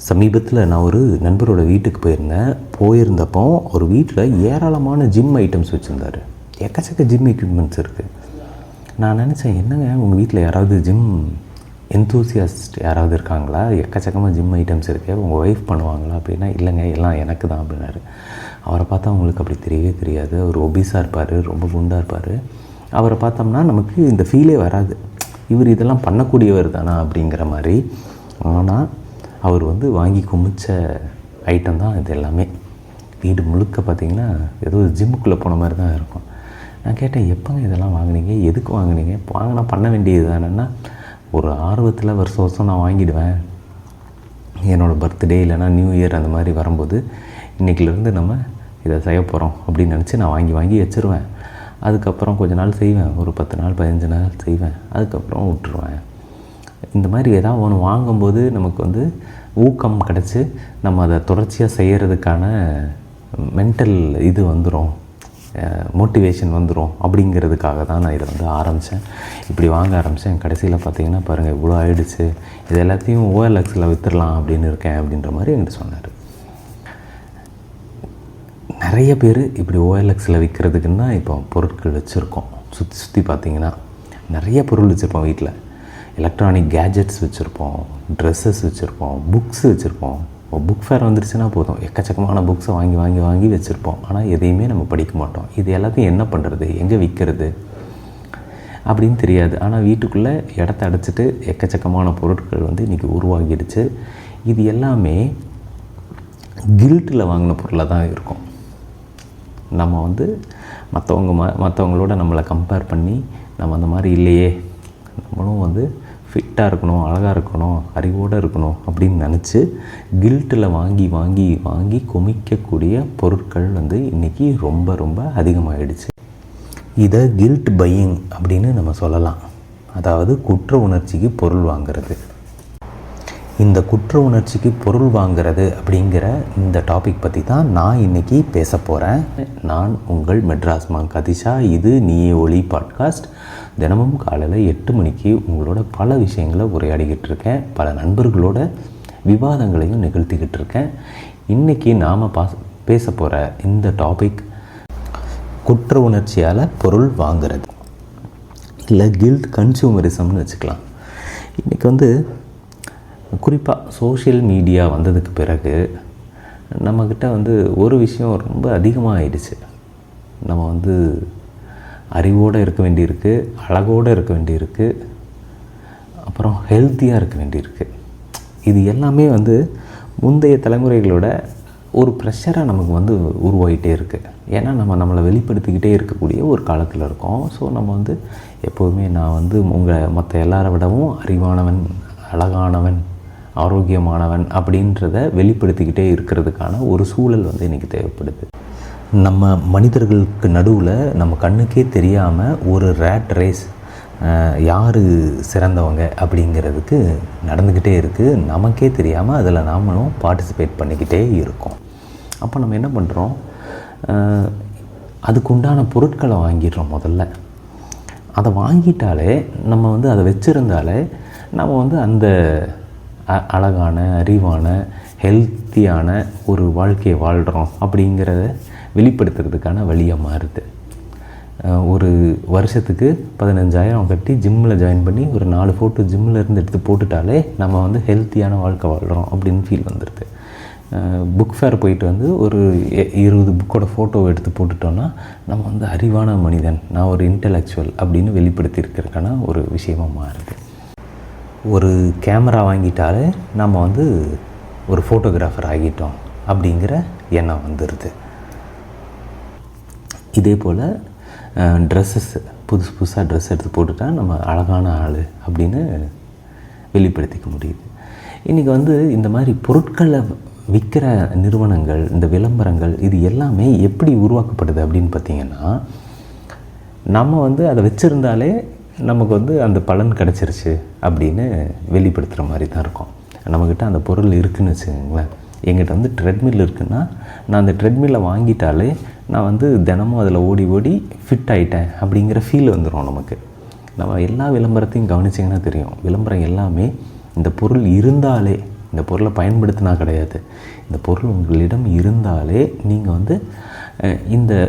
சமீபத்தில் நான் ஒரு நண்பரோட வீட்டுக்கு போயிருந்தப்போ ஒரு வீட்டில் ஏராளமான ஜிம் ஐட்டம்ஸ் வச்சுருந்தார். எக்கச்சக்க ஜிம் எக்யூப்மெண்ட்ஸ் இருக்குது. நான் நினச்சேன், என்னங்க உங்கள் வீட்டில் யாராவது ஜிம் என்தூசியாஸ்ட் யாராவது இருக்காங்களா? எக்கச்சக்கமாக ஜிம் ஐட்டம்ஸ் இருக்குது, உங்கள் ஒய்ஃப் பண்ணுவாங்களா அப்படின்னா, இல்லைங்க எல்லாம் எனக்கு தான் அப்படின்னாரு. அவரை பார்த்தா அவங்களுக்கு அப்படி தெரியவே தெரியாது. அவர் ஒபீஸாக இருப்பார், ரொம்ப குண்டாக இருப்பார். அவரை பார்த்தோம்னா நமக்கு இந்த ஃபீலே வராது, இவர் இதெல்லாம் பண்ணக்கூடியவர் தானா அப்படிங்கிற மாதிரி. ஆனால் அவர் வாங்கி குமிச்ச ஐட்டம் தான் இது எல்லாமே. வீடு முழுக்க பார்த்திங்கன்னா ஏதோ ஜிம்முக்குள்ளே போன மாதிரி தான் இருக்கும். நான் கேட்டேன், எப்போங்க இதெல்லாம் வாங்கினீங்க, எதுக்கு வாங்கினீங்க? வாங்கினா பண்ண வேண்டியது தானேன்னா, ஒரு ஆர்வத்தில் வருஷம் வருஷம் நான் வாங்கிடுவேன். என்னோடய பர்த்டே இல்லைனா நியூ இயர் அந்த மாதிரி வரும்போது இன்றைக்கிலேருந்து நம்ம இதை செய்ய போகிறோம் அப்படின்னு நினச்சி நான் வாங்கி வச்சுருவேன். அதுக்கப்புறம் கொஞ்ச நாள் செய்வேன், ஒரு 10 நாள் 15 நாள் செய்வேன், அதுக்கப்புறம் விட்டுருவேன். இந்த மாதிரி ஏதாவது ஒன்று வாங்கும்போது நமக்கு ஊக்கம் கிடச்சி நம்ம அதை தொடர்ச்சியாக செய்கிறதுக்கான மென்டல் இது வந்துடும், மோட்டிவேஷன் வந்துடும். அப்படிங்கிறதுக்காக தான் நான் இதை ஆரம்பித்தேன். இப்படி வாங்க ஆரம்பித்தேன். கடைசியில் பார்த்திங்கன்னா பாருங்கள், இவ்வளோ ஆகிடுச்சு. இது எல்லாத்தையும் OLXில் விற்றுடலாம் அப்படின்னு இருக்கேன் அப்படின்ற மாதிரி என்கிட்ட சொன்னார். நிறைய பேர் இப்படி OLXில் விற்கிறதுக்குன்னா இப்போ பொருட்கள் வச்சுருக்கோம். சுற்றி பார்த்திங்கன்னா நிறைய பொருள் வச்சுருப்போம். வீட்டில் எலக்ட்ரானிக் கேஜெட்ஸ் வச்சுருப்போம், ட்ரெஸ்ஸஸ் வச்சுருப்போம், புக்ஸ் வச்சுருப்போம். புக் ஃபேர் வந்துருச்சுன்னா போதும், எக்கச்சக்கமான புக்ஸை வாங்கி வச்சுருப்போம். ஆனால் எதையுமே நம்ம படிக்க மாட்டோம். இது எல்லாத்தையும் என்ன பண்ணுறது, எங்கே விற்கிறது அப்படின்னு தெரியாது. ஆனால் வீட்டுக்குள்ளே இடத்த அடைச்சிட்டு எக்கச்சக்கமான பொருட்கள் இன்றைக்கி உருவாகிடுச்சு. இது எல்லாமே கில்ட்டில் வாங்கின பொருளாக தான் இருக்கும். நம்ம மற்றவங்களோட நம்மளை கம்பேர் பண்ணி நம்ம அந்த மாதிரி இல்லையே, நம்மளும் ஃபிட்டாக இருக்கணும், அழகாக இருக்கணும், அறிவோடு இருக்கணும் அப்படின்னு நினச்சி கில்ட்டில் வாங்கி குமிக்கக்கூடிய பொருட்கள் இன்றைக்கி ரொம்ப ரொம்ப அதிகமாகிடுச்சு. இதை கில்ட் பையிங் அப்படின்னு நம்ம சொல்லலாம். அதாவது குற்ற உணர்ச்சிக்கு பொருள் வாங்கிறது. இந்த குற்ற உணர்ச்சிக்கு பொருள் வாங்கிறது அப்படிங்கிற இந்த டாபிக் பற்றி தான் நான் இன்றைக்கி பேச போகிறேன். நான் உங்கள் மெட்ராஸ் மாங்க் அதிஷா. இது நீயே ஒளி பாட்காஸ்ட். தினமும் காலையில் 8 மணிக்கு உங்களோட பல விஷயங்களை உரையாடிக்கிட்டு இருக்கேன். பல நண்பர்களோட விவாதங்களையும் நிகழ்த்திக்கிட்டு இருக்கேன். இன்றைக்கி நாம் பேச போகிற இந்த டாபிக் குற்ற உணர்ச்சியால் பொருள் வாங்கிறது, இல்லை கில்ட் கன்சூமரிசம்னு வச்சுக்கலாம். இன்றைக்கி குறிப்பாக சோஷியல் மீடியா வந்ததுக்கு பிறகு நம்மக்கிட்ட ஒரு விஷயம் ரொம்ப அதிகமாக ஆயிடுச்சு. நம்ம அறிவோடு இருக்க வேண்டியிருக்கு, அழகோடு இருக்க வேண்டியிருக்கு, அப்புறம் ஹெல்த்தியாக இருக்க வேண்டியிருக்கு. இது எல்லாமே முந்தைய தலைமுறைகளோட ஒரு ப்ரெஷராக நமக்கு உருவாகிட்டே இருக்குது. ஏன்னா நம்மளை வெளிப்படுத்திக்கிட்டே இருக்கக்கூடிய ஒரு காலத்தில் இருக்கோம். ஸோ நம்ம எப்போதுமே நான் மற்ற எல்லாரை விடவும் அறிவானவன், அழகானவன், ஆரோக்கியமானவன் அப்படின்றத வெளிப்படுத்திக்கிட்டே இருக்கிறதுக்கான ஒரு சூழல் இன்றைக்கி தேவைப்படுது. நம்ம மனிதர்களுக்கு நடுவில் நம்ம கண்ணுக்கே தெரியாமல் ஒரு ரேட் ரேஸ், யார் சிறந்தவங்க அப்படிங்கிறதுக்கு நடந்துக்கிட்டே இருக்குது. நமக்கே தெரியாமல் அதில் நாமளும் பார்ட்டிசிபேட் பண்ணிக்கிட்டே இருக்கோம். அப்போ நம்ம என்ன பண்ணுறோம், அதுக்குண்டான பொருட்களை வாங்கிடுறோம். முதல்ல அதை வாங்கிட்டாலே நம்ம அதை வச்சுருந்தாலே நம்ம அந்த அழகான, அறிவான, ஹெல்த்தியான ஒரு வாழ்க்கையை வாழ்கிறோம் அப்படிங்கிறத வெளிப்படுத்துறதுக்கான வழியாக மாறுது. ஒரு வருஷத்துக்கு 15,000 கட்டி ஜிம்மில் ஜாயின் பண்ணி ஒரு 4 ஃபோட்டோ ஜிம்மில் இருந்து எடுத்து போட்டுட்டாலே நம்ம ஹெல்த்தியான வாழ்க்கை வாழ்கிறோம் அப்படின்னு ஃபீல் வந்துடுது. புக் ஃபேர் போயிட்டு ஒரு 20 புக்கோட ஃபோட்டோவை எடுத்து போட்டுட்டோன்னா நம்ம அறிவான மனிதன், நான் ஒரு இன்டலெக்சுவல் அப்படின்னு வெளிப்படுத்தியிருக்கிறதுக்கான ஒரு விஷயமாக மாறுது. ஒரு கேமரா வாங்கிட்டாலே நம்ம ஒரு ஃபோட்டோகிராஃபர் ஆகிட்டோம் அப்படிங்கிற எண்ணம் வந்துடுது. இதே போல் ட்ரெஸ்ஸஸ், புதுசாக ட்ரெஸ் எடுத்து போட்டுட்டா நம்ம அழகான ஆள் அப்படின்னு வெளிப்படுத்திக்க முடியுது. இன்றைக்கி இந்த மாதிரி பொருட்களை விற்கிற நிறுவனங்கள், இந்த விளம்பரங்கள், இது எல்லாமே எப்படி உருவாக்கப்படுது அப்படின்னு பார்த்திங்கன்னா, நம்ம அதை வச்சுருந்தாலே நமக்கு அந்த பலன் கிடச்சிருச்சு அப்படின்னு வெளிப்படுத்துகிற மாதிரி தான் இருக்கும். நம்மக்கிட்ட அந்த பொருள் இருக்குதுன்னு வச்சுக்கோங்களேன். எங்கிட்ட ட்ரெட்மில் இருக்குன்னா, நான் அந்த ட்ரெட்மில்லை வாங்கிட்டாலே நான் தினமும் அதில் ஓடி ஃபிட் ஆகிட்டேன் அப்படிங்கிற ஃபீல் வந்துடும் நமக்கு. நம்ம எல்லா விளம்பரத்தையும் கவனிச்சிங்கன்னா தெரியும், விளம்பரம் எல்லாமே இந்த பொருள் இருந்தாலே இந்த பொருளை பயன்படுத்தினா கிடையாது. இந்த பொருள் உங்களிடம் இருந்தாலே நீங்கள் வந்து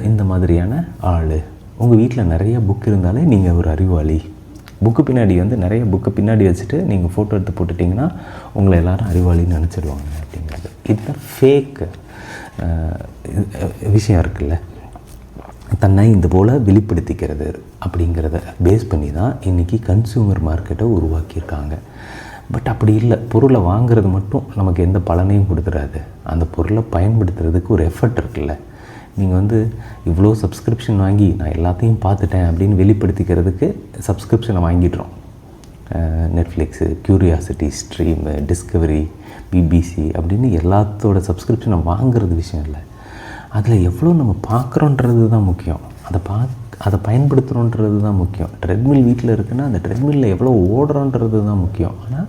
இந்த மாதிரியான ஆள். உங்கள் வீட்டில் நிறைய புக் இருந்தாலே நீங்கள் ஒரு அறிவாளி. புக்கு பின்னாடி வந்து நிறைய புக்கை பின்னாடி வச்சுட்டு நீங்கள் ஃபோட்டோ எடுத்து போட்டுட்டிங்கன்னா உங்களை எல்லோரும் அறிவாளின்னு நினச்சிடுவாங்க அப்படிங்கிறது. இதுதான் ஃபேக் விஷயம் இருக்குல்ல. தன்னை இந்த போல் வெளிப்படுத்திக்கிறது அப்படிங்கிறத பேஸ் பண்ணி தான் இன்றைக்கி கன்சூமர் மார்க்கெட்டை உருவாக்கியிருக்காங்க. பட் அப்படி இல்லை. பொருளை வாங்குறது மட்டும் நமக்கு எந்த பலனையும் கொடுத்துடாது. அந்த பொருளை பயன்படுத்துறதுக்கு ஒரு எஃபர்ட் இருக்குல்ல. நீங்கள் வந்து இவ்வளோ சப்ஸ்கிரிப்ஷன் வாங்கி நான் எல்லாத்தையும் பார்த்துட்டேன் அப்படின்னு வெளிப்படுத்திக்கிறதுக்கு சப்ஸ்கிரிப்ஷனை வாங்கிடுறோம். Netflix, curiosity stream, Discovery, BBC அப்படின்னு எல்லாத்தோட சப்ஸ்கிரிப்ஷனை வாங்குறது விஷயம் இல்லை. அதில் எவ்வளோ நம்ம பார்க்குறோன்றது தான் முக்கியம். அதை பயன்படுத்துகிறோன்றது தான் முக்கியம். ட்ரெட்மில் வீட்டில் இருக்குன்னா அந்த ட்ரெட்மில்லில் எவ்வளோ ஓடுறோன்றது தான் முக்கியம். ஆனால்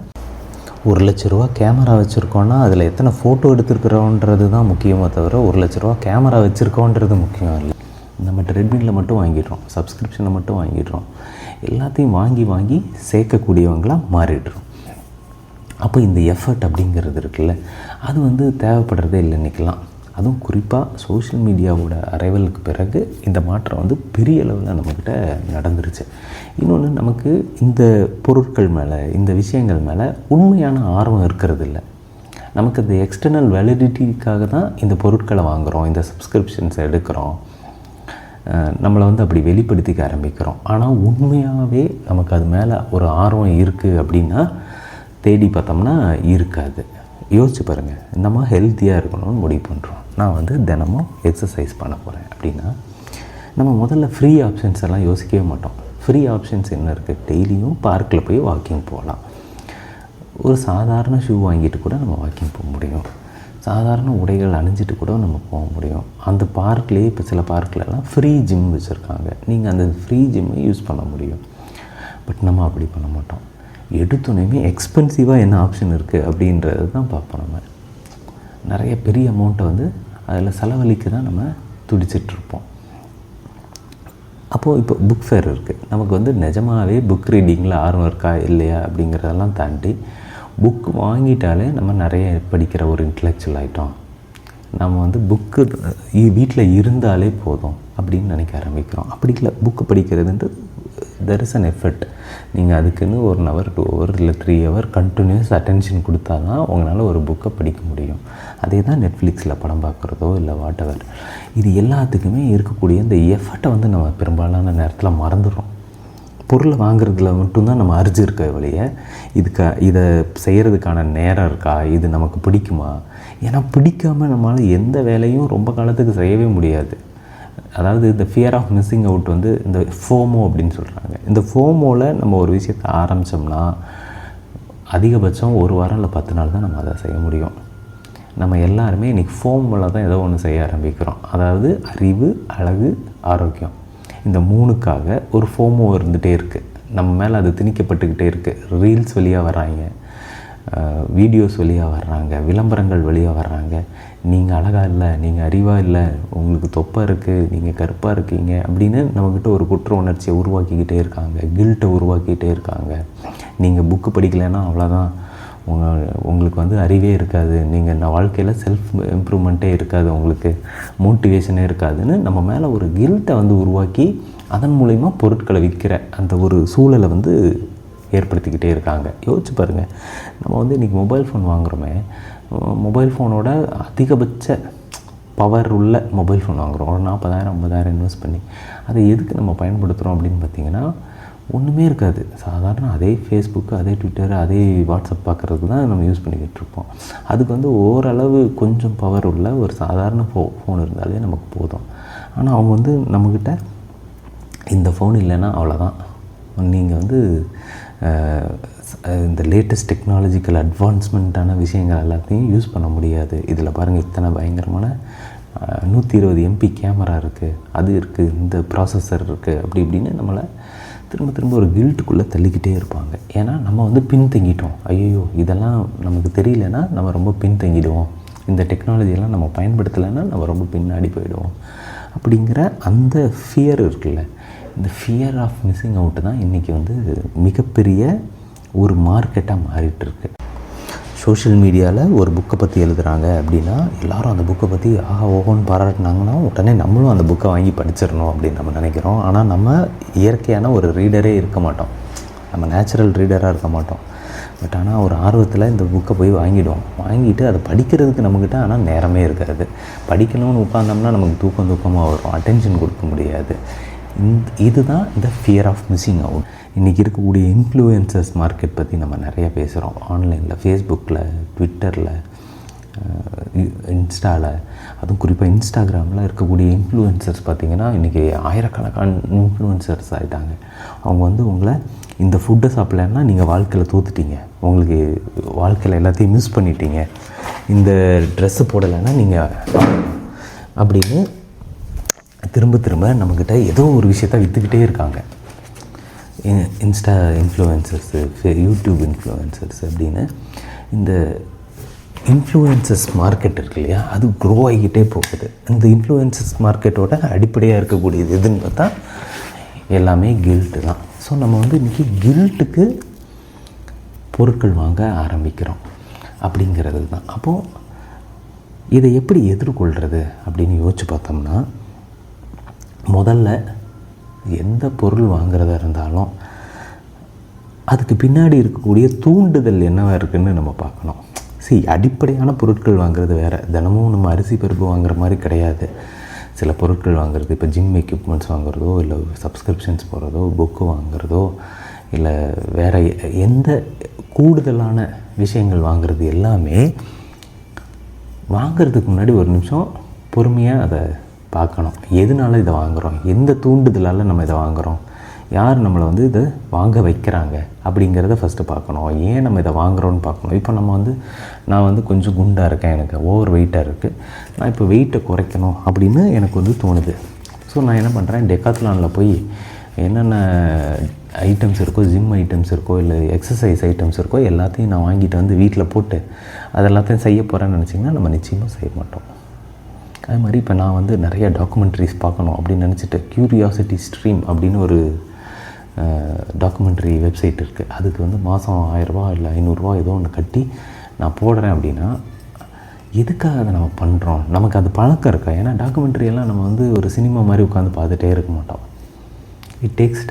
1 லட்ச ரூபா கேமரா வச்சுருக்கோன்னா அதில் எத்தனை ஃபோட்டோ எடுத்துருக்குறோன்றது தான் முக்கியமாக தவிர 1 லட்ச ரூபா கேமரா வச்சுருக்கோன்றது முக்கியம் இல்லை. நம்ம ட்ரெட்மில்லில் மட்டும் வாங்கிடுறோம், சப்ஸ்கிரிப்ஷனை மட்டும் வாங்கிடுறோம். எல்லாத்தையும் வாங்கி சேர்க்கக்கூடியவங்களாக மாறிடுறோம். அப்போ இந்த எஃபர்ட் அப்படிங்கிறது இருக்குல்ல, அது வந்து தேவைப்படுறதே இல்லை இன்றைக்கெலாம். அதுவும் குறிப்பாக சோஷியல் மீடியாவோட அரைவலுக்கு பிறகு இந்த மாற்றம் வந்து பெரிய அளவில் நம்மக்கிட்ட நடந்துருச்சு. இன்னொன்று, நமக்கு இந்த பொருட்கள் மேலே, இந்த விஷயங்கள் மேலே உண்மையான ஆர்வம் இருக்கிறது இல்லை. நமக்கு இந்த எக்ஸ்டர்னல் வேலிடிட்டிக்காக தான் இந்த பொருட்களை வாங்குகிறோம், இந்த சப்ஸ்கிரிப்ஷன்ஸை எடுக்கிறோம், நம்மளை வந்து அப்படி வெளிப்படுத்திக்க ஆரம்பிக்கிறோம். ஆனால் உண்மையாகவே நமக்கு அது மேலே ஒரு ஆர்வம் இருக்குது அப்படின்னா தேடி பார்த்தோம்னா இருக்காது. யோசிச்சு பாருங்கள். நம்ம ஹெல்த்தியாக இருக்கணும்னு முடிவு பண்ணுறோம். நான் வந்து தினமும் எக்ஸசைஸ் பண்ண போகிறேன் அப்படின்னா நம்ம முதல்ல ஃப்ரீ ஆப்ஷன்ஸ் எல்லாம் யோசிக்கவே மாட்டோம். ஃப்ரீ ஆப்ஷன்ஸ் என்ன இருக்குது? டெய்லியும் பார்க்கில் போய் வாக்கிங் போகலாம். ஒரு சாதாரண ஷூ வாங்கிட்டு கூட நம்ம வாக்கிங் போக முடியும். சாதாரண உடைகள் அணிஞ்சிட்டு கூட நம்ம போக முடியும். அந்த பார்க்லேயே இப்போ சில பார்க்கிலலாம் ஃப்ரீ ஜிம் வச்சுருக்காங்க. நீங்கள் அந்த ஃப்ரீ ஜிம்மை யூஸ் பண்ண முடியும். பட் நம்ம அப்படி பண்ண மாட்டோம். எடுத்தோன்னே எக்ஸ்பென்சிவாக என்ன ஆப்ஷன் இருக்குது அப்படின்றது தான் பார்ப்போம். நம்ம நிறைய பெரிய அமௌண்ட்டை வந்து அதில் செலவழிக்க தான் நம்ம துடிச்சிட்ருப்போம். அப்போது இப்போ புக் ஃபேர் இருக்குது. நமக்கு வந்து நிஜமாகவே புக் ரீடிங்கில் ஆர்வம் இருக்கா இல்லையா அப்படிங்கிறதெல்லாம் தாண்டி புக்கு வாங்கிட்டாலே நம்ம நிறைய படிக்கிற ஒரு இன்டலெக்சுவல் ஆகிட்டோம். நம்ம வந்து புக்கு வீட்டில் இருந்தாலே போதும் அப்படின்னு நினைக்க ஆரம்பிக்கிறோம். அப்படி இல்லை. புக்கு படிக்கிறதுன்றது தெர் இஸ் அன் எஃபர்ட். நீங்கள் அதுக்குன்னு 1 hour 2 hour இல்லை 3 hour கண்டினியூஸ் அட்டென்ஷன் கொடுத்தா தான் உங்களால் ஒரு புக்கை படிக்க முடியும். அதே தான் நெட்ஃப்ளிக்ஸில் படம் பார்க்குறதோ இல்லை வாட் எவர். இது எல்லாத்துக்குமே இருக்கக்கூடிய இந்த எஃபர்ட்டை வந்து நம்ம பெரும்பாலான நேரத்தில் மறந்துடுறோம். பொருளை வாங்குறதுல மட்டும்தான் நம்ம அரிஞ்சு இருக்க வழியை இதை செய்கிறதுக்கான நேரம் இருக்கா, இது நமக்கு பிடிக்குமா? ஏன்னா பிடிக்காமல் நம்மளால் எந்த வேலையும் ரொம்ப காலத்துக்கு செய்யவே முடியாது. அதாவது இந்த ஃபியர் ஆஃப் மிஸ்ஸிங் அவுட் வந்து இந்த ஃபோமோ அப்படின்னு சொல்கிறாங்க. இந்த ஃபோமோவில் நம்ம ஒரு விஷயத்தை ஆரம்பித்தோம்னா அதிகபட்சம் 1 வாரம் இல்லை 10 நாள் தான் நம்ம அதை செய்ய முடியும். நம்ம எல்லாருமே இன்றைக்கி ஃபோமோவில் தான் ஏதோ ஒன்று செய்ய ஆரம்பிக்கிறோம். அதாவது அறிவு, அழகு, ஆரோக்கியம், இந்த 3க்காக ஒரு ஃபோமோ இருந்துகிட்டே இருக்குது. நம்ம மேலே அது திணிக்கப்பட்டுக்கிட்டே இருக்குது. ரீல்ஸ் வழியாக வர்றாங்க, வீடியோஸ் வழியாக வர்றாங்க, விளம்பரங்கள் வழியாக வர்றாங்க. நீங்கள் அழகாக இல்லை, நீங்கள் அறிவாக இல்லை, உங்களுக்கு தொப்பை இருக்குது, நீங்கள் கருப்பாக இருக்கீங்க அப்படின்னு நம்மக்கிட்ட ஒரு குற்ற உணர்ச்சியை உருவாக்கிக்கிட்டே இருக்காங்க. கில்ட்டை உருவாக்கிக்கிட்டே இருக்காங்க. நீங்கள் புக்கு படிக்கலைன்னா அவ்வளோதான், உங்களுக்கு வந்து அறிவே இருக்காது, நீங்கள் வாழ்க்கையில் செல்ஃப் இம்ப்ரூவ்மெண்ட்டே இருக்காது, உங்களுக்கு மோட்டிவேஷனே இருக்காதுன்னு நம்ம மேலே ஒரு கில்ட்டை வந்து உருவாக்கி அதன் மூலயமா பொருட்களை விற்கிற அந்த ஒரு சூழலை வந்து ஏற்படுத்திக்கிட்டே இருக்காங்க. யோசிச்சு பாருங்கள். நம்ம வந்து இன்றைக்கி மொபைல் ஃபோன் வாங்குகிறோமே, மொபைல் ஃபோனோட அதிகபட்ச பவர் உள்ள மொபைல் ஃபோன் வாங்குகிறோம். ஒரு 40,000 50,000 இன்வெஸ்ட் பண்ணி அதை எதுக்கு நம்ம பயன்படுத்துகிறோம் அப்படின்னு பார்த்திங்கன்னா ஒன்றுமே இருக்காது. சாதாரண அதே ஃபேஸ்புக்கு, அதே ட்விட்டர், அதே வாட்ஸ்அப் பார்க்குறதுக்கு தான் நம்ம யூஸ் பண்ணிக்கிட்டு இருப்போம். அதுக்கு வந்து ஓரளவு கொஞ்சம் பவர் உள்ள ஒரு சாதாரண ஃபோன் இருந்தாலே நமக்கு போதும். ஆனால் அவங்க வந்து நம்மக்கிட்ட இந்த ஃபோன் இல்லைன்னா அவ்வளோதான், நீங்கள் வந்து இந்த லேட்டஸ்ட் டெக்னாலஜிக்கல் அட்வான்ஸ்மெண்ட்டான விஷயங்கள் எல்லாத்தையும் யூஸ் பண்ண முடியாது. இதில் பாருங்கள், இத்தனை பயங்கரமான 120 MP கேமரா இருக்குது, அது இருக்குது, இந்த ப்ராசஸர் இருக்குது, அப்படி இப்படின்னு நம்மளை திரும்ப ஒரு கில்ட்டுக்குள்ளே தள்ளிக்கிட்டே இருப்பாங்க. ஏன்னா நம்ம வந்து பின்தங்கிட்டோம். ஐயோ இதெல்லாம் நமக்கு தெரியலன்னா நம்ம ரொம்ப பின்தங்கிடுவோம், இந்த டெக்னாலஜியெல்லாம் நம்ம பயன்படுத்தலைன்னா நம்ம ரொம்ப பின்னாடி போயிடுவோம் அப்படிங்கிற அந்த ஃபியர் இருக்குல்ல, இந்த ஃபியர் ஆஃப் மிஸ்ஸிங் அவுட்டு தான் இன்றைக்கி வந்து மிகப்பெரிய ஒரு மார்க்கெட்டாக மாறிட்டுருக்கு. சோஷியல் மீடியாவில் ஒரு புக்கை பற்றி எழுதுகிறாங்க அப்படின்னா எல்லோரும் அந்த புக்கை பற்றி ஓஹோன்னு பாராட்டினாங்கன்னா உடனே நம்மளும் அந்த புக்கை வாங்கி படிச்சிடணும் அப்படின்னு நம்ம நினைக்கிறோம். ஆனால் நம்ம இயற்கையான ஒரு ரீடரே இருக்க மாட்டோம், நம்ம நேச்சுரல் ரீடராக இருக்க மாட்டோம். பட் ஆனால் ஒரு ஆர்வத்தில் இந்த புக்கை போய் வாங்கிட்டு அதை படிக்கிறதுக்கு நம்மக்கிட்ட ஆனால் நேரமே இருக்காது. படிக்கணும்னு உட்காந்தோம்னா நமக்கு தூக்கமாக வரும், அட்டென்ஷன் கொடுக்க முடியாது. இதுதான் இந்த ஃபியர் ஆஃப் மிஸ்ஸிங் அவுட். இன்றைக்கி இருக்கக்கூடிய இன்ஃப்ளூயன்சர்ஸ் மார்க்கெட் பற்றி நம்ம நிறைய பேசுகிறோம். ஆன்லைனில், ஃபேஸ்புக்கில், ட்விட்டரில், இன்ஸ்டாவில், அதுவும் குறிப்பாக இன்ஸ்டாகிராமில் இருக்கக்கூடிய இன்ஃப்ளூயன்சர்ஸ் பார்த்திங்கன்னா இன்றைக்கி ஆயிரக்கணக்கான இன்ஃப்ளூயன்சர்ஸ் ஆகிட்டாங்க. அவங்க உங்களை இந்த ஃபுட்டை சாப்பிட்லன்னா நீங்கள் வாழ்க்கையில் தோத்துட்டீங்க, உங்களுக்கு வாழ்க்கையில் எல்லாத்தையும் மிஸ் பண்ணிட்டீங்க, இந்த ட்ரெஸ்ஸு போடலைன்னா நீங்கள் அப்படின்னு திரும்ப நம்மக்கிட்ட ஏதோ ஒரு விஷயத்த விற்றுக்கிட்டே இருக்காங்க. இன்ஸ்டா இன்ஃப்ளூயன்சர்ஸு, யூடியூப் இன்ஃப்ளூயன்சர்ஸ் அப்படின்னு இந்த இன்ஃப்ளூயன்சஸ் மார்க்கெட் இருக்கு இல்லையா, அது க்ரோ ஆகிக்கிட்டே போகுது. இந்த இன்ஃப்ளூயன்சஸ் மார்க்கெட்டோட அடிப்படையாக இருக்கக்கூடியது எதுன்னு பார்த்தா எல்லாமே கில்ட்டு தான். ஸோ நம்ம இன்றைக்கி கில்ட்டுக்கு பொருட்கள் வாங்க ஆரம்பிக்கிறோம் அப்படிங்கிறது தான். அப்போது இதை எப்படி எதிர்கொள்கிறது அப்படின்னு யோசிச்சு பார்த்தோம்னா, முதல்ல எந்த பொருள் வாங்குறதா இருந்தாலும் அதுக்கு பின்னாடி இருக்கக்கூடிய தூண்டுதல் என்னவாக இருக்குதுன்னு நம்ம பார்க்கணும். அடிப்படையான பொருட்கள் வாங்குறது வேறு, தினமும் நம்ம அரிசி பருப்பு வாங்குற மாதிரி கிடையாது. சில பொருட்கள் வாங்குறது, இப்போ ஜிம் எக்யூப்மெண்ட்ஸ் வாங்குறதோ, இல்லை சப்ஸ்கிரிப்ஷன்ஸ் போடுறதோ, புக்கு வாங்குறதோ, இல்லை வேறு எந்த கூடுதலான விஷயங்கள் வாங்குறது எல்லாமே வாங்கிறதுக்கு முன்னாடி ஒரு நிமிஷம் பொறுமையாக அதை பார்க்கணும். எதனால இதை வாங்குகிறோம், எந்த தூண்டுதலால் நம்ம இதை வாங்குகிறோம், யார் நம்மளை இதை வாங்க வைக்கிறாங்க அப்படிங்கிறத ஃபஸ்ட்டு பார்க்கணும். ஏன் நம்ம இதை வாங்குகிறோன்னு பார்க்கணும். இப்போ நான் கொஞ்சம் குண்டாக இருக்கேன், எனக்கு ஓவர் வெயிட்டாக இருக்குது, நான் இப்போ வெயிட்டை குறைக்கணும் அப்படின்னு எனக்கு தோணுது. ஸோ நான் என்ன பண்ணுறேன், டெக்காத்லானில் போய் என்னென்ன ஐட்டம்ஸ் இருக்கோ, ஜிம் ஐட்டம்ஸ் இருக்கோ, இல்லை எக்ஸசைஸ் ஐட்டம்ஸ் இருக்கோ எல்லாத்தையும் நான் வாங்கிட்டு வீட்டில் போட்டு அது எல்லாத்தையும் செய்ய போகிறேன்னு நினச்சிங்கன்னா நம்ம நிச்சயமாக செய்ய மாட்டோம். அது மாதிரி இப்போ நான் நிறைய டாக்குமெண்ட்ரிஸ் பார்க்கணும் அப்படின்னு நினச்சிட்டு க்யூரியாசிட்டி ஸ்ட்ரீம் அப்படின்னு ஒரு டாக்குமெண்ட்ரி வெப்சைட் இருக்குது. அதுக்கு மாதம் 1000 ரூபா இல்லை 500 ரூபா ஏதோ ஒன்று கட்டி நான் போடுறேன் அப்படின்னா எதுக்காக அதை நம்ம பண்ணுறோம், நமக்கு அது பழக்கம் இருக்கா? ஏன்னா டாக்குமெண்ட்ரி எல்லாம் நம்ம ஒரு சினிமா மாதிரி உட்காந்து பார்த்துட்டே இருக்க மாட்டோம். It takes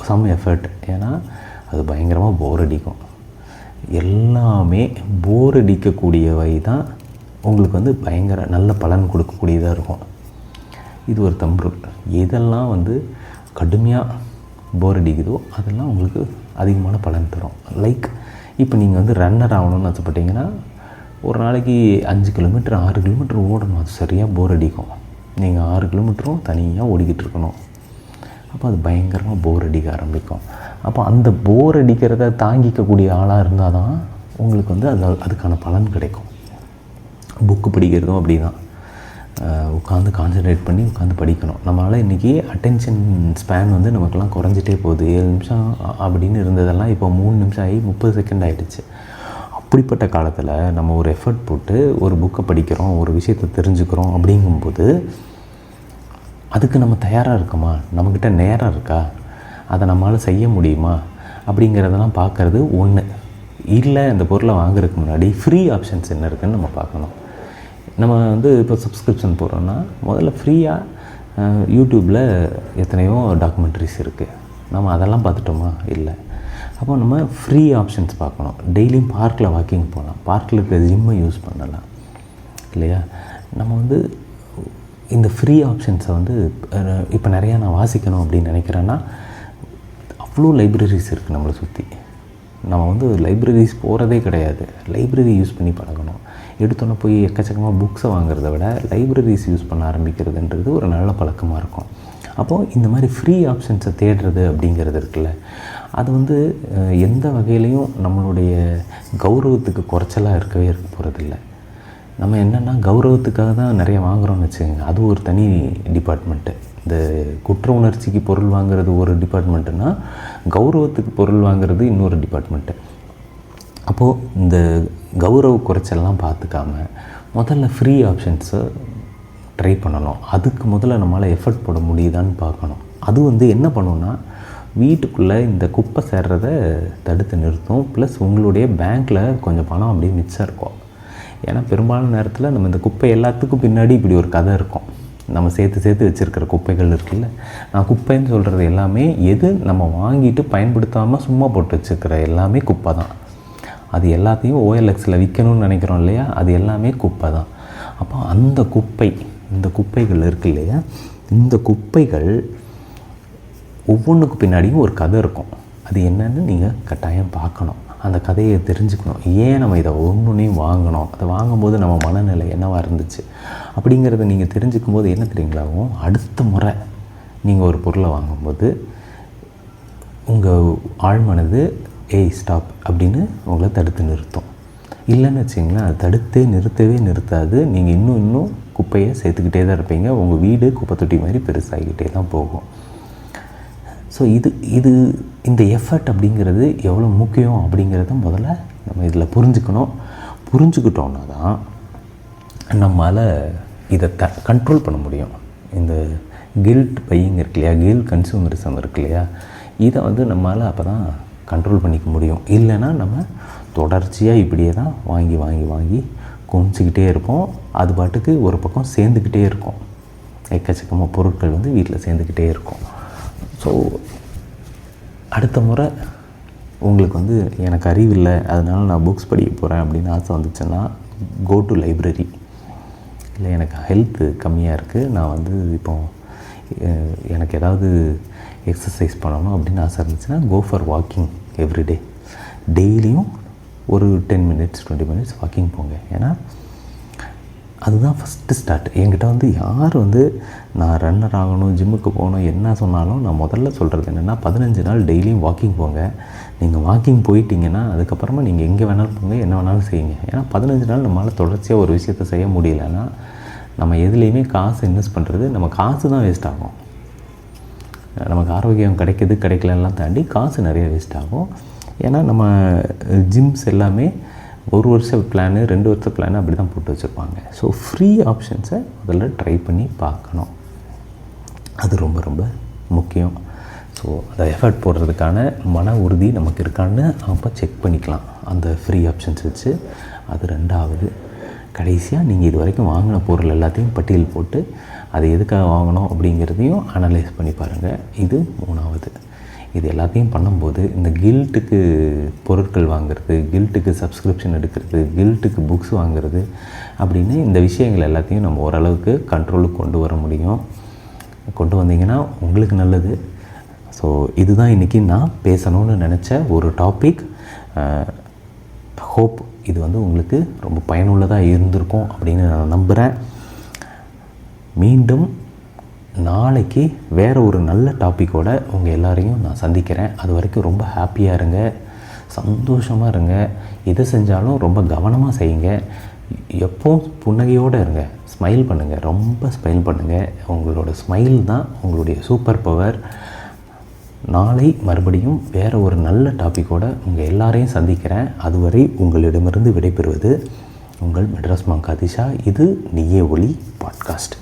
some effort. ஏன்னா அது பயங்கரமாக போர் அடிக்கும். எல்லாமே போர் அடிக்கக்கூடியவை தான் உங்களுக்கு பயங்கர நல்ல பலன் கொடுக்கக்கூடியதாக இருக்கும். இது ஒரு தம்ப்ரூல். எதெல்லாம் கடுமையாக போர் அடிக்குதோ அதெல்லாம் உங்களுக்கு அதிகமான பலன் தரும். லைக் இப்போ நீங்கள் ரன்னர் ஆகணும்னு ஆசைப்பட்டீங்கன்னா ஒரு நாளைக்கு 5 கிலோமீட்டர் 6 கிலோமீட்டர் ஓடணும். அது சரியாக போர் அடிக்கும். நீங்கள் 6 கிலோமீட்டரும் தனியாக ஓடிக்கிட்டு இருக்கணும். அப்போ அது பயங்கரமாக போர் அடிக்க ஆரம்பிக்கும். அப்போ அந்த போர் அடிக்கிறத தாங்கிக்கக்கூடிய ஆளாக இருந்தால் தான் உங்களுக்கு அதுக்கான பலன் கிடைக்கும். புக்கு படிக்கிறதும் அப்படி தான், உட்காந்து கான்சன்ட்ரேட் பண்ணி உட்காந்து படிக்கணும். நம்மளால் இன்றைக்கி அட்டென்ஷன் ஸ்பேன் நமக்கெல்லாம் குறைஞ்சிட்டே போகுது. 7 நிமிஷம் அப்படின்னு இருந்ததெல்லாம் இப்போ 3 நிமிஷம் ஆகி 30 செகண்ட் ஆகிடுச்சு. அப்படிப்பட்ட காலத்தில் நம்ம ஒரு எஃபர்ட் போட்டு ஒரு புக்கை படிக்கிறோம், ஒரு விஷயத்தை தெரிஞ்சுக்கிறோம் அப்படிங்கும்போது அதுக்கு நம்ம தயாராக இருக்கோமா, நம்மக்கிட்ட நேரம் இருக்கா, அதை நம்மளால் செய்ய முடியுமா அப்படிங்கிறதெல்லாம் பார்க்குறது ஒன்று. இல்லை இந்த பொருளை வாங்குறதுக்கு முன்னாடி ஃப்ரீ ஆப்ஷன்ஸ் என்ன இருக்குதுன்னு நம்ம பார்க்கணும். நம்ம இப்போ சப்ஸ்கிரிப்ஷன் போடுறோன்னா முதல்ல ஃப்ரீயாக யூடியூப்பில் எத்தனையோ டாக்குமெண்ட்ரிஸ் இருக்குது, நம்ம அதெல்லாம் பார்த்துட்டோமா? இல்லை. அப்போ நம்ம ஃப்ரீ ஆப்ஷன்ஸ் பார்க்கணும். டெய்லியும் பார்க்கில் வாக்கிங் போகலாம், பார்க்கில் இருக்கிற ஜிம்மை யூஸ் பண்ணலாம் இல்லையா? நம்ம இந்த ஃப்ரீ ஆப்ஷன்ஸை இப்போ நிறையா நான் வாசிக்கணும் அப்படின்னு நினைக்கிறேன்னா அவ்வளோ லைப்ரரிஸ் இருக்குது நம்மளை சுற்றி. நம்ம லைப்ரரிஸ் போகிறதே கிடையாது, லைப்ரரி யூஸ் பண்ணி பழகணும். எடுத்தோன்னே போய் எக்கச்சக்கமாக புக்ஸை வாங்குறத விட லைப்ரரிஸ் யூஸ் பண்ண ஆரம்பிக்கிறதுன்றது ஒரு நல்ல பழக்கமாக இருக்கும். அப்போது இந்த மாதிரி ஃப்ரீ ஆப்ஷன்ஸை தேடுறது அப்படிங்கிறது இருக்குல்ல, அது எந்த வகையிலையும் நம்மளுடைய கௌரவத்துக்கு குறைச்சலாக இருக்கவே இருக்க போகிறதில்ல. நம்ம என்னென்னா கௌரவத்துக்காக தான் நிறைய வாங்குகிறோம்னு வச்சுக்கோங்க, அது ஒரு தனி டிபார்ட்மெண்ட்டு. இந்த குற்ற உணர்ச்சிக்கு பொருள் வாங்குறது ஒரு டிபார்ட்மெண்ட்டுனா, கௌரவத்துக்கு பொருள் வாங்குறது இன்னொரு டிபார்ட்மெண்ட்டு. அப்போது இந்த கௌரவ குறைச்சல்லாம் பார்த்துக்காம முதல்ல ஃப்ரீ ஆப்ஷன்ஸை ட்ரை பண்ணணும். அதுக்கு முதல்ல நம்மளால் எஃபர்ட் போட முடியுதான்னு பார்க்கணும். அது என்ன பண்ணுன்னா வீட்டுக்குள்ளே இந்த குப்பை சேர்றதை தடுத்து நிறுத்தும். ப்ளஸ் உங்களுடைய பேங்க்கில் கொஞ்சம் பணம் அப்படியே மிச்சம் இருக்கும். ஏன்னா பெரும்பாலான நேரத்தில் நம்ம இந்த குப்பை எல்லாத்துக்கும் பின்னாடி இப்படி ஒரு கதை இருக்கும். நம்ம சேர்த்து வச்சுருக்கிற குப்பைகள் இருக்குல்ல, நான் குப்பைன்னு சொல்கிறது எல்லாமே எது நம்ம வாங்கிட்டு பயன்படுத்தாமல் சும்மா போட்டு வச்சுருக்கிற எல்லாமே குப்பை தான். அது எல்லாத்தையும் OLXில் விற்கணும்னு நினைக்கிறோம் இல்லையா, அது எல்லாமே குப்பை தான். அப்போ அந்த இந்த குப்பைகள் இருக்கு இல்லையா, இந்த குப்பைகள் ஒவ்வொன்றுக்கு பின்னாடியும் ஒரு கதை இருக்கும். அது என்னன்னு நீங்கள் கட்டாயம் பார்க்கணும், அந்த கதையை தெரிஞ்சுக்கணும். ஏன் நம்ம இதை ஒன்றுனையும் வாங்கினோம், அதை வாங்கும்போது நம்ம மனநிலை என்னவாக இருந்துச்சு அப்படிங்கிறத நீங்கள் தெரிஞ்சுக்கும் போது என்ன தெரியுங்களாகும், அடுத்த முறை நீங்கள் ஒரு பொருளை வாங்கும்போது உங்கள் ஆழ்மனது ஸ்டாப் அப்படின்னு உங்களை தடுத்து நிறுத்தும். இல்லைன்னு வச்சிங்களேன், அது தடுத்தே நிறுத்தாது. நீங்கள் இன்னும் குப்பையை சேர்த்துக்கிட்டே தான் இருப்பீங்க. உங்கள் வீடு குப்பை தொட்டி மாதிரி பெருசாகிக்கிட்டே தான் போகும். ஸோ இந்த எஃபர்ட் அப்படிங்கிறது எவ்வளோ முக்கியம் அப்படிங்கிறத முதல்ல நம்ம இதில் புரிஞ்சுக்கிட்டோன்னா தான் நம்மளால் இதை கண்ட்ரோல் பண்ண முடியும். இந்த கில்ட் பையிங் இருக்கு இல்லையா, கில்ட் கன்சூமரிசம் இருக்கு இல்லையா, இதை நம்மளால் அப்போ தான் கண்ட்ரோல் பண்ணிக்க முடியும். இல்லைன்னா நம்ம தொடர்ச்சியாக இப்படியே தான் வாங்கி குமிச்சிக்கிட்டே இருப்போம். அது பாட்டுக்கு ஒரு பக்கம் சேர்ந்துக்கிட்டே இருக்கும். எக்கச்சக்கமாக பொருட்கள் வீட்டில் சேர்ந்துக்கிட்டே இருக்கும். ஸோ அடுத்த முறை உங்களுக்கு எனக்கு அறிவில்லை, அதனால் நான் புக்ஸ் படிக்க போகிறேன் அப்படின்னு ஆசை வந்துச்சுன்னா, கோ டு லைப்ரரி. இல்லை எனக்கு ஹெல்த்து கம்மியாக இருக்குது, நான் இப்போ எனக்கு ஏதாவது எக்ஸசைஸ் பண்ணணும் அப்படின்னு ஆசை இருந்துச்சுன்னா, கோ ஃபார் வாக்கிங் எவ்ரிடே. டெய்லியும் ஒரு 10 minutes 20 minutes வாக்கிங் போங்க. ஏன்னா அதுதான் ஃபஸ்ட்டு ஸ்டார்ட். என்கிட்ட யார் நான் ரன்னர் ஆகணும், ஜிம்முக்கு போகணும் என்ன சொன்னாலும் நான் முதல்ல சொல்கிறது என்னென்னா, 15 நாள் டெய்லியும் வாக்கிங் போங்க. நீங்கள் வாக்கிங் போயிட்டீங்கன்னா அதுக்கப்புறமா நீங்கள் எங்கே வேணாலும் போங்க, என்ன வேணாலும் செய்யுங்க. ஏன்னா 15 நாள் நம்மளால் தொடர்ச்சியாக ஒரு விஷயத்தை செய்ய முடியலைன்னா நம்ம எதுலேயுமே காசு இன்வெஸ்ட் பண்ணுறது, நம்ம காசு தான் வேஸ்ட் ஆகும். நமக்கு ஆரோக்கியம் கிடைக்கலலாம் தாண்டி காசு நிறைய வேஸ்ட் ஆகும். ஏன்னா நம்ம ஜிம்ஸ் எல்லாமே 1 வருஷ பிளானு 2 வருஷ பிளானு அப்படி தான் போட்டு வச்சுருப்பாங்க. ஸோ ஃப்ரீ ஆப்ஷன்ஸை முதல்ல ட்ரை பண்ணி பார்க்கணும். அது ரொம்ப ரொம்ப முக்கியம். ஸோ அதை எஃபர்ட் போடுறதுக்கான மன உறுதி நமக்கு இருக்கான்னு அப்போ செக் பண்ணிக்கலாம் அந்த ஃப்ரீ ஆப்ஷன்ஸ் வச்சு. அது 2வது. கடைசியாக நீங்கள் இது வரைக்கும் வாங்கின பொருள் எல்லாத்தையும் பட்டியல் போட்டு அதை எதுக்காக வாங்கணும் அப்படிங்கிறதையும் அனலைஸ் பண்ணி பாருங்கள். இது 3வது. இது எல்லாத்தையும் பண்ணும்போது இந்த கில்ட்டுக்கு பொருட்கள் வாங்குறது, கில்ட்டுக்கு சப்ஸ்கிரிப்ஷன் எடுக்கிறது, கில்ட்டுக்கு புக்ஸ் வாங்குறது அப்படின்னு இந்த விஷயங்கள் எல்லாத்தையும் நம்ம ஓரளவுக்கு கண்ட்ரோலுக்கு கொண்டு வர முடியும். கொண்டு வந்தீங்கன்னா உங்களுக்கு நல்லது. ஸோ இதுதான் இன்றைக்கி நான் பேசணும்னு நினச்ச ஒரு டாபிக். ஹோப் இது உங்களுக்கு ரொம்ப பயனுள்ளதாக இருந்திருக்கும் அப்படின்னு நான் நம்புகிறேன். மீண்டும் நாளைக்கு வேறு ஒரு நல்ல டாப்பிக்கோடு உங்கள் எல்லாரையும் நான் சந்திக்கிறேன். அது வரைக்கும் ரொம்ப ஹாப்பியாக இருங்க, சந்தோஷமாக இருங்க. எது செஞ்சாலும் ரொம்ப கவனமாக செய்யுங்க. எப்போவும் புன்னகையோடு இருங்க, ஸ்மைல் பண்ணுங்கள், ரொம்ப ஸ்மைல் பண்ணுங்கள். உங்களோட ஸ்மைல் தான் உங்களுடைய சூப்பர் பவர். நாளை மறுபடியும் வேறு ஒரு நல்ல டாப்பிக்கோடு உங்கள் எல்லாரையும் சந்திக்கிறேன். அதுவரை உங்களிடமிருந்து விடைபெறுவது உங்கள் மெட்ராஸ் மாங்காதிஷா. இது நீயே ஒளி பாட்காஸ்ட்.